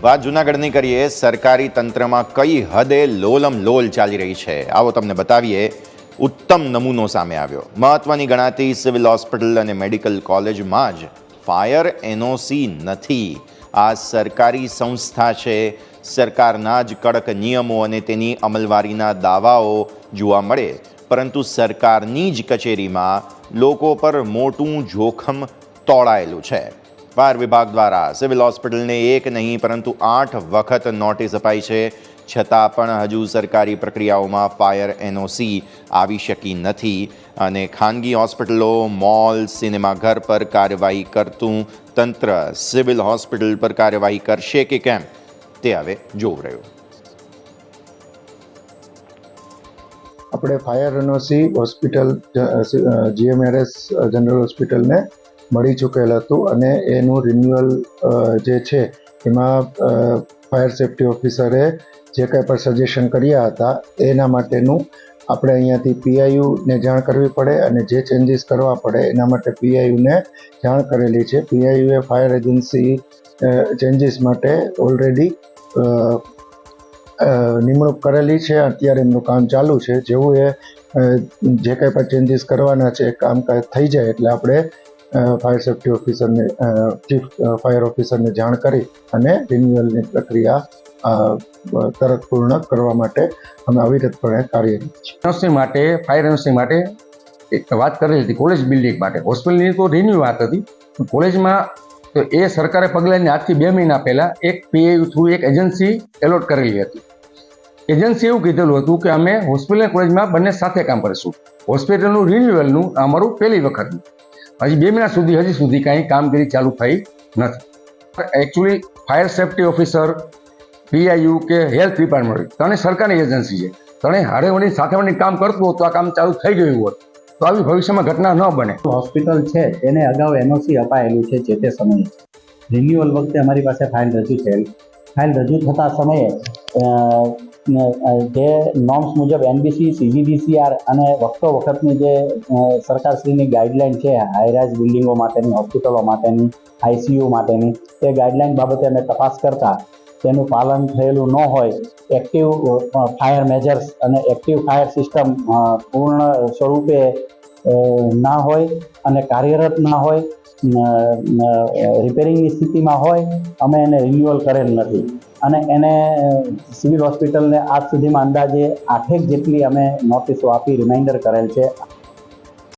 વાત જૂનાગઢની કરીએ. સરકારી તંત્રમાં કઈ હદે લોલમ લોલ ચાલી રહી છે, આવો તમને બતાવીએ. ઉત્તમ નમૂનો સામે આવ્યો. મહત્વની ગણાતી સિવિલ હોસ્પિટલ અને મેડિકલ કોલેજમાં જ ફાયર એનઓસી નથી. આ સરકારી સંસ્થા છે. સરકારના જ કડક નિયમો અને તેની અમલવારીના દાવાઓ જોવા મળે, પરંતુ સરકારની જ કચેરીમાં લોકો પર મોટું જોખમ તોળાયેલું છે. ફાયર વિભાગ દ્વારા સિવિલ હોસ્પિટલને એક નહીં પરંતુ 8 વખત નોટિસ અપાઈ છે, છતાં પણ હજુ સરકારી પ્રક્રિયાઓમાં ફાયર એનઓસી આવી શકી નથી. અને ખાનગી હોસ્પિટલો, મોલ, સિનેમાઘર પર કાર્યવાહી કરતું તંત્ર સિવિલ હોસ્પિટલ પર કાર્યવાહી કરશે કે કેમ, તે હવે જોવું રહ્યું. આપણે fire NOC hospital GMRS general હોસ્પિટલને મળી ચૂકેલ હતું અને એનું રિન્યુઅલ જે છે એમાં ફાયર સેફ્ટી ઓફિસરે જે કંઈ પણ સજેશન કર્યા હતા એના માટેનું આપણે અહીંયાથી પીઆઈયુને જાણ કરવી પડે અને જે ચેન્જીસ કરવા પડે એના માટે પીઆઈયુને જાણ કરેલી છે. પીઆઈયુએ ફાયર એજન્સી ચેન્જીસ માટે ઓલરેડી નિમણૂક કરેલી છે. અત્યારે એમનું કામ ચાલુ છે. જેવું એ જે કંઈ પણ ચેન્જીસ કરવાના છે કામ થઈ જાય એટલે આપણે ફાયર સેફ્ટી ઓફિસરને ચીફ ફાયર ઓફિસરને જાણ કરી અને રિન્યુઅલની પ્રક્રિયા તરત પૂર્ણ કરવા માટે અમે અવિરતપણે કાર્યરત છીએ. એનઓસી માટે ફાયર એનઓસી માટે એક વાત કરેલી હતી કોલેજ બિલ્ડિંગ માટે. હોસ્પિટલની તો રિન્યુ વાત હતી. કોલેજમાં તો એ સરકારે પગલાંની આજથી 2 મહિના પહેલાં એક પીએયુ થ્રુ એક એજન્સી એલોટ કરેલી હતી. એજન્સી એવું કીધેલું હતું કે અમે હોસ્પિટલ અને કોલેજમાં બંને સાથે કામ કરીશું. હોસ્પિટલનું રિન્યુઅલનું અમારું પહેલી વખત. હજી 2 મહિના સુધી હજી સુધી કાંઈ કામગીરી ચાલુ થઈ નથી. Actually fire safety officer, PIU કે હેલ્થ ડિપાર્ટમેન્ટ ત્રણેય સરકારી એજન્સી છે. ત્રણેય હારે વળી સાથે વળી કામ કરતું હોત તો આ કામ ચાલુ થઈ ગયું હોત તો આવી ભવિષ્યમાં ઘટના ન બને. હોસ્પિટલ છે એને અગાઉ એનઓસી અપાયેલું છે જે તે સમયે. રિન્યુઅલ વખતે અમારી પાસે ફાઇલ રજૂ થયેલ. ફાઇલ રજૂ થતા સમયે જે નોર્મ્સ મુજબ એનબીસી, સીજીડીસીઆર અને વખતની જે સરકારશ્રીની ગાઈડલાઇન છે હાઈરાઇઝ બિલ્ડિંગો માટેની, હોસ્પિટલો માટેની, આઈસીયુ માટેની, તે ગાઈડલાઇન બાબતે અમે તપાસ કરતા તેનું પાલન થયેલું ન હોય, એક્ટિવ ફાયર મેજર્સ અને એક્ટિવ ફાયર સિસ્ટમ પૂર્ણ સ્વરૂપે ના હોય અને કાર્યરત ના હોય, રિપેરિંગની સ્થિતિમાં હોય, અમે એને રિન્યુઅલ કરેલ નથી. અને એને સિવિલ હોસ્પિટલને આજ સુધીમાં અંદાજે 8 જેટલી અમે નોટિસો આપી રિમાઇન્ડર કરેલ છે.